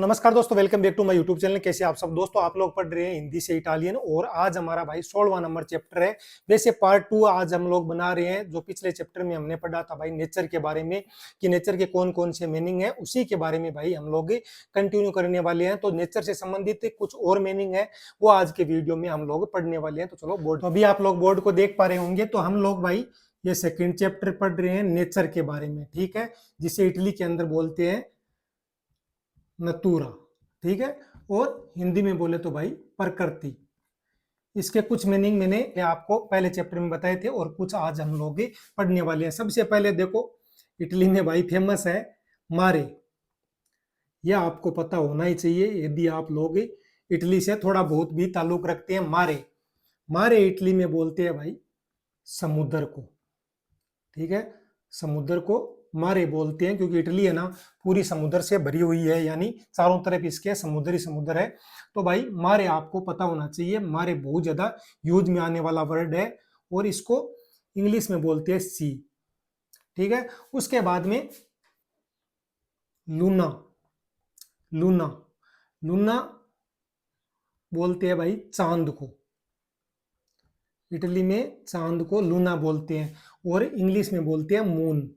नमस्कार दोस्तों, welcome back to my YouTube channel. कैसे आप सब दोस्तों? आप लोग पढ़ रहे हैं हिंदी से इटालियन और आज हमारा भाई 16वां नंबर चैप्टर है। वैसे पार्ट 2 आज हम लोग बना रहे हैं। जो पिछले चैप्टर में हमने पढ़ा था भाई नेचर के बारे में कि नेचर के कौन कौन से मीनिंग है, उसी के बारे में भाई हम लोग कंटिन्यू करने वाले हैं। तो नेचर से संबंधित कुछ और मीनिंग है वो आज के वीडियो में हम लोग पढ़ने वाले हैं। तो चलो बोर्ड, तो अभी आप लोग बोर्ड को देख पा रहे होंगे। तो हम लोग भाई ये सेकेंड चैप्टर पढ़ रहे हैं नेचर के बारे में, ठीक है, जिसे इटली के अंदर बोलते हैं नतूरा, ठीक है, और हिंदी में बोले तो भाई प्रकृति। इसके कुछ मीनिंग मैंने आपको पहले चैप्टर में बताए थे और कुछ आज हम लोग पढ़ने वाले हैं। सबसे पहले देखो, इटली में भाई फेमस है मारे। यह आपको पता होना ही चाहिए यदि आप लोग इटली से थोड़ा बहुत भी ताल्लुक रखते हैं। मारे मारे इटली में बोलते हैं भाई समुद्र को, ठीक है, समुद्र को मारे बोलते हैं क्योंकि इटली है ना पूरी समुद्र से भरी हुई है, यानी चारों तरफ इसके समुद्र ही समुद्र है। तो भाई मारे आपको पता होना चाहिए। मारे बहुत ज्यादा यूज में आने वाला वर्ड है और इसको इंग्लिश में बोलते हैं सी, ठीक है। उसके बाद में लूना, लूना लूना बोलते हैं भाई चांद को। इटली में चांद को लूना बोलते हैं और इंग्लिश में बोलते हैं मून।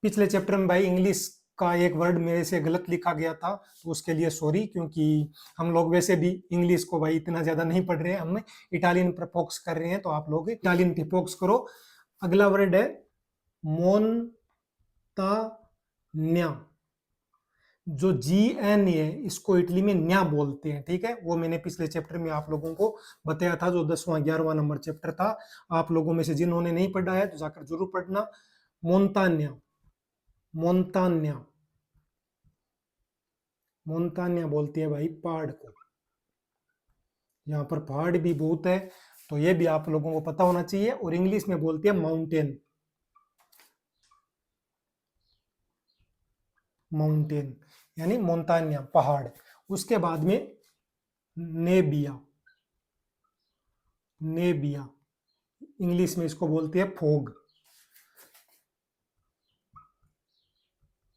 पिछले चैप्टर में भाई इंग्लिश का एक वर्ड मेरे से गलत लिखा गया था, तो उसके लिए सॉरी, क्योंकि हम लोग वैसे भी इंग्लिश को भाई इतना ज्यादा नहीं पढ़ रहे हैं, हम इटालियन पर फोकस कर रहे हैं। तो आप लोग इटालियन पे फोकस करो। अगला वर्ड है मोन्तान्या। जो जी एन है इसको इटली में न्या बोलते हैं, ठीक है। वो मैंने पिछले चैप्टर में आप लोगों को बताया था, जो 10वां 11वां नंबर चैप्टर था। आप लोगों में से जिन्होंने नहीं पढ़ा है तो जाकर जरूर पढ़ना। मोन्तान्या, मोन्तान्या, मोन्तान्या बोलती है भाई पहाड़ को। यहाँ पर पहाड़ भी बहुत है, तो ये भी आप लोगों को पता होना चाहिए। और इंग्लिश में बोलती है माउंटेन, माउंटेन यानी मोन्तान्या पहाड़। उसके बाद में नेबिया, नेबिया इंग्लिश में इसको बोलते हैं फोग,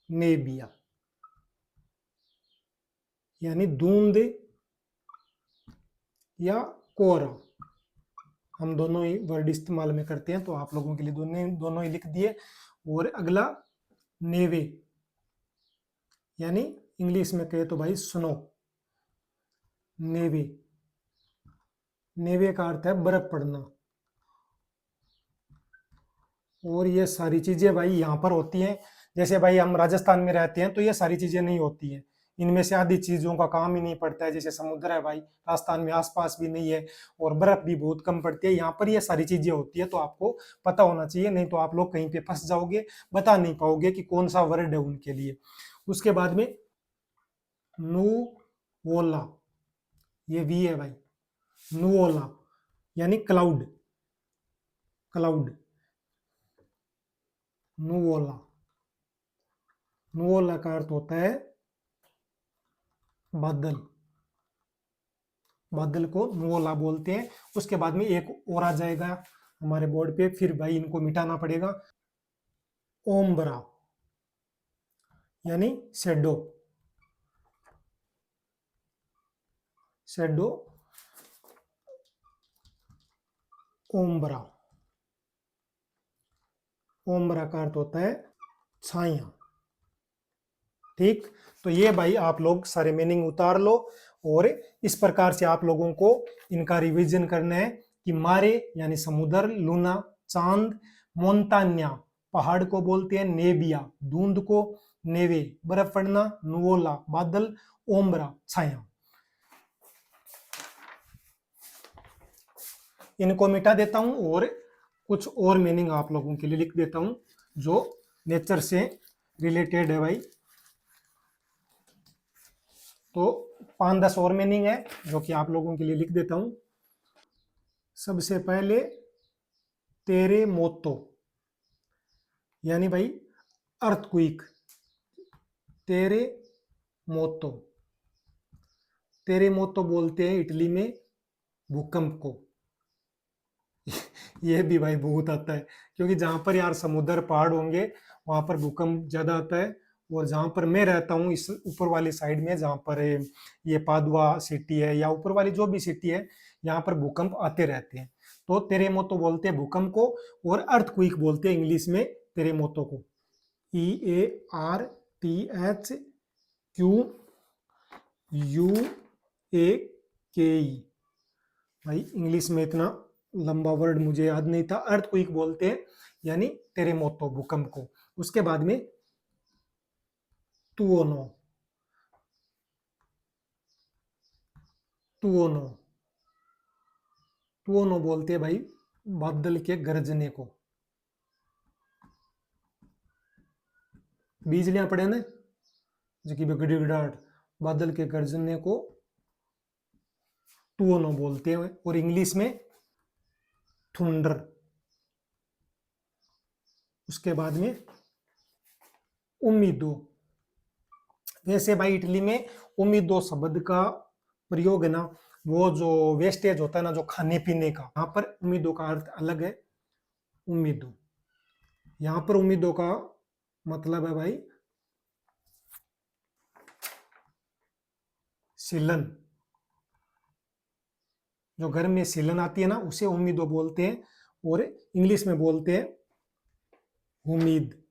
नेबिया यानी धुंध या कोहरा। हम दोनों ही वर्ड इस्तेमाल में करते हैं, तो आप लोगों के लिए दोनों ही लिख दिए। और अगला नेवे यानी इंग्लिश में कहे तो भाई स्नो, नेवे, नेवे का अर्थ है बर्फ पड़ना। और ये सारी चीजें भाई यहाँ पर होती हैं। जैसे भाई हम राजस्थान में रहते हैं तो ये सारी चीजें नहीं होती हैं। इनमें से आधी चीजों का काम ही नहीं पड़ता है। जैसे समुद्र है भाई राजस्थान में आसपास भी नहीं है और बर्फ भी बहुत कम पड़ती है। यहाँ पर ये सारी चीजें होती है, तो आपको पता होना चाहिए, नहीं तो आप लोग कहीं पे फंस जाओगे, बता नहीं पाओगे कि कौन सा वर्ड है उनके लिए। उसके बाद में नुवोला, ये वी है भाई, नुवोला यानी क्लाउड, क्लाउड, नुवोला, नुवोला का अर्थ होता है बादल, बादल को नुवोला बोलते हैं। उसके बाद में एक और आ जाएगा हमारे बोर्ड पे, फिर भाई इनको मिटाना पड़ेगा। ओम्ब्रा यानी शेडो, शेडो, ओम्ब्रा, ओम्ब्रा का अर्थ होता है छाया, ठीक। तो ये भाई आप लोग सारे मीनिंग उतार लो और इस प्रकार से आप लोगों को इनका रिवीजन करना है कि मारे यानी समुद्र, लूना चांद, मोन्तान्या पहाड़ को बोलते हैं, नेबिया धुंध को, नेवे बर्फ पड़ना, नुवोला बादल, ओम्ब्रा छाया। इनको मिटा देता हूं और कुछ और मीनिंग आप लोगों के लिए लिख देता हूं जो नेचर से रिलेटेड है भाई। तो 5-10 और मीनिंग है जो कि आप लोगों के लिए लिख देता हूं। सबसे पहले तेरे मोतो यानी भाई अर्थक्वेक, तेरे मोतो, तेरे मोतो बोलते हैं इटली में भूकंप को। ये भी भाई बहुत आता है क्योंकि जहां पर यार समुद्र पहाड़ होंगे वहां पर भूकंप ज्यादा आता है और जहां पर मैं रहता हूँ इस ऊपर वाली साइड में, जहां पर ये पादुआ सिटी है या ऊपर वाली जो भी सिटी है, यहाँ पर भूकंप आते रहते हैं। तो तेरेमोतो बोलते हैं भूकंप को, और अर्थक्वेक बोलते हैं इंग्लिश में तेरेमोतो को। EARTHQUAKE। भाई इंग्लिश में इतना लंबा वर्ड मुझे याद नहीं था। अर्थक्वेक बोलते हैं यानी टेरेमोतो भूकंप को। उसके बाद में तुओनो, तुओनो, तुओनो बोलते हैं भाई बादल के गरजने को। बिजलियां पड़े ना, जो कि गिड़गिड़ाहट, बादल के गरजने को तुओनो बोलते हैं, और इंग्लिश में थुंडर। उसके बाद में उम्मीदो। वैसे भाई इटली में उम्मीदो शब्द का प्रयोग है ना, वो जो वेस्टेज होता है ना, जो खाने पीने का, यहाँ पर उम्मीदों का अर्थ अलग है। उम्मीदों, यहाँ पर उम्मीदों का मतलब है भाई सिलन। जो घर में सिलन आती है ना, उसे उम्मीदों बोलते हैं, और इंग्लिश में बोलते हैं उम्मीद।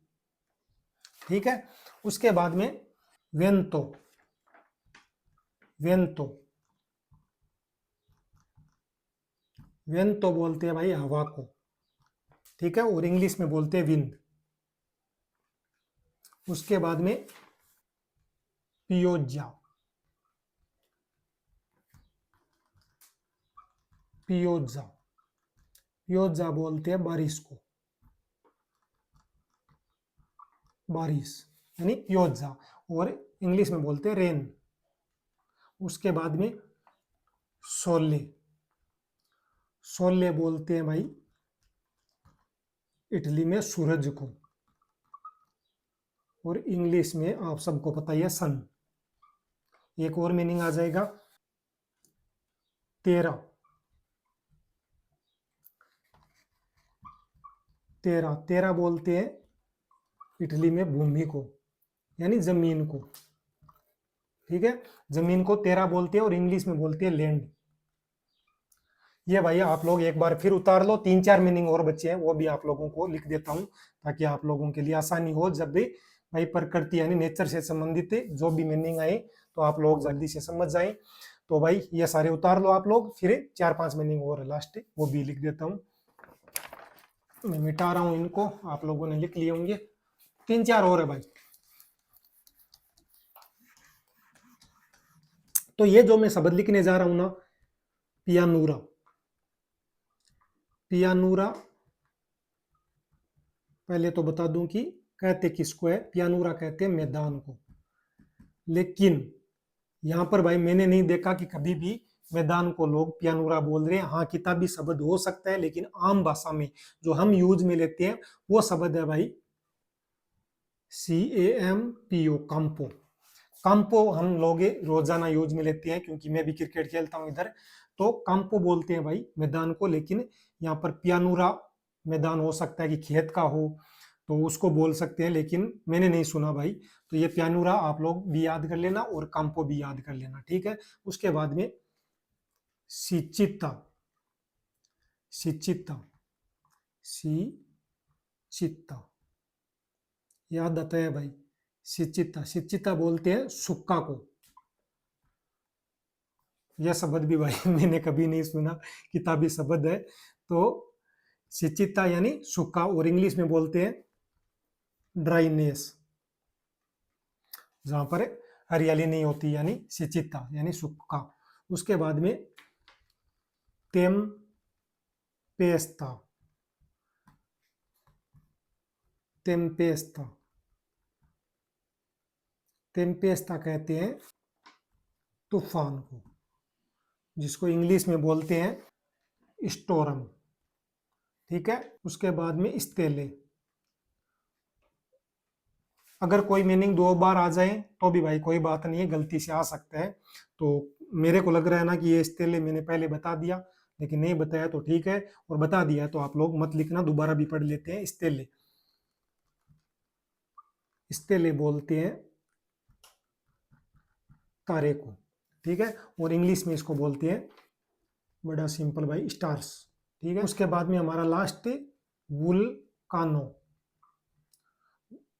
ठीक है। उसके बाद में वेंतो, वेंतो, वेंतो बोलते हैं भाई हवा को। ठीक है, और इंग्लिश में बोलते हैं विंड। उसके बाद में पियोजा, पियोजा, पियोजा बोलते हैं बारिश को, बारिश यानी पियोजा, और इंग्लिश में बोलते हैं रेन। उसके बाद में सोले, सोले बोलते हैं भाई इटली में सूरज को, और इंग्लिश में आप सबको पता ही है सन। एक और मीनिंग आ जाएगा तेरा, तेरा, तेरा बोलते हैं इटली में भूमि को, यानी जमीन को। ठीक है, जमीन को तेरा बोलते हैं, और इंग्लिश में बोलते हैं लैंड। ये भाई आप लोग एक बार फिर उतार लो, 3-4 मीनिंग और बचे हैं, वो भी आप लोगों को लिख देता हूं, ताकि आप लोगों के लिए आसानी हो। जब भी भाई प्रकृति यानी नेचर से संबंधित जो भी मीनिंग आए, तो आप लोग जल्दी से समझ जाएं। तो भाई ये सारे उतार लो आप लोग, फिर 4-5 मीनिंग और लास्ट वो भी लिख देता हूँ। मैं मिटा रहा हूँ इनको, आप लोगों ने लिख लिए होंगे। 3-4 और है भाई। तो ये जो मैं शब्द लिखने जा रहा हूं ना, पियानूरा, पियानूरा, पहले तो बता दूं कि कहते किसको है। पियानूरा कहते हैं मैदान को। लेकिन यहां पर भाई मैंने नहीं देखा कि कभी भी मैदान को लोग पियानूरा बोल रहे हैं। हाँ, किताबी शब्द हो सकता है, लेकिन आम भाषा में जो हम यूज में लेते हैं वो शब्द है भाई CAMPO, काम्पो। काम्पो हम लोग रोजाना यूज में लेते हैं, क्योंकि मैं भी क्रिकेट खेलता हूं इधर। तो काम्पो बोलते हैं भाई मैदान को, लेकिन यहाँ पर पियानूरा मैदान हो सकता है कि खेत का हो, तो उसको बोल सकते हैं, लेकिन मैंने नहीं सुना भाई। तो ये पियानूरा आप लोग भी याद कर लेना, और काम्पो भी याद कर लेना। ठीक है। उसके बाद में सिचिता, सिचिता, सिचिता, याद आता है भाई। सिचिता, सिचिता बोलते हैं सुक्का को। यह शब्द भी भाई मैंने कभी नहीं सुना, किताबी शब्द है। तो सिचिता यानी सूखा, और इंग्लिश में बोलते हैं ड्राइनेस, जहां पर हरियाली नहीं होती, यानी सिचिता यानी सूखा। उसके बाद में टेम्पेस्टा, टेम्पेस्टा, टेम्पेस्टा कहते हैं तूफान को, जिसको इंग्लिश में बोलते हैं स्टोरम। ठीक है। उसके बाद में स्तेले, अगर कोई मीनिंग 2 बार आ जाए तो भी भाई कोई बात नहीं है, गलती से आ सकता है। तो मेरे को लग रहा है ना कि ये स्तेले मैंने पहले बता दिया, लेकिन नहीं बताया तो ठीक है, और बता दिया तो आप लोग मत लिखना, दोबारा भी पढ़ लेते हैं। स्तेले, स्टेले बोलते हैं तारे को, ठीक है। और इंग्लिश में इसको बोलते हैं, बड़ा सिंपल भाई, स्टार्स, ठीक है। उसके बाद में हमारा लास्ट वुल्कानो,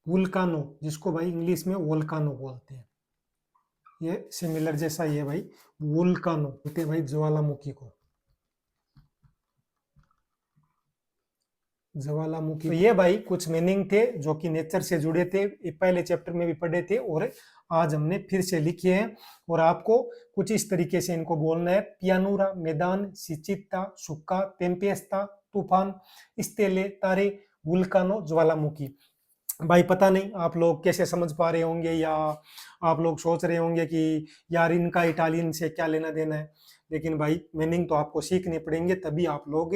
वुल्कानो जिसको भाई इंग्लिश में वोल्कानो बोलते हैं, ये सिमिलर जैसा ही है भाई, वुल्कानो बोलते हैं भाई ज्वालामुखी को, ज्वालामुखी। तो ये भाई कुछ मीनिंग थे जो कि नेचर से जुड़े थे, ये पहले चैप्टर में भी पढ़े थे और आज हमने फिर से लिखे हैं। और आपको कुछ इस तरीके से इनको बोलना है, पियानूरा, मैदान, सिचिता, सुक्का, टेम्पेस्ता, तूफान, स्टेले, तारे, वुल्कानो, ज्वालामुखी। भाई पता नहीं आप लोग कैसे समझ पा रहे होंगे, या आप लोग सोच रहे होंगे कि यार इनका इटालियन से क्या लेना देना है, लेकिन भाई मीनिंग तो आपको सीखने पड़ेंगे, तभी आप लोग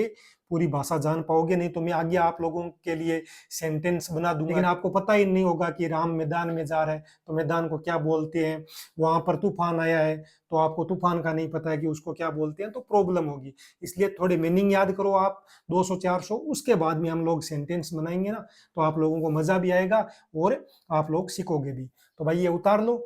पूरी भाषा जान पाओगे। नहीं तो मैं आगे आप लोगों के लिए सेंटेंस बना दूंगा, लेकिन आपको पता ही नहीं होगा कि राम मैदान में जा रहा है तो मैदान को क्या बोलते हैं, वहां पर तूफान आया है तो आपको तूफान का नहीं पता है कि उसको क्या बोलते हैं, तो प्रॉब्लम होगी। इसलिए थोड़े मीनिंग याद करो आप 200-400, उसके बाद में हम लोग सेंटेंस बनाएंगे ना, तो आप लोगों को मजा भी आएगा और आप लोग सीखोगे भी। तो भाई ये उतार लो।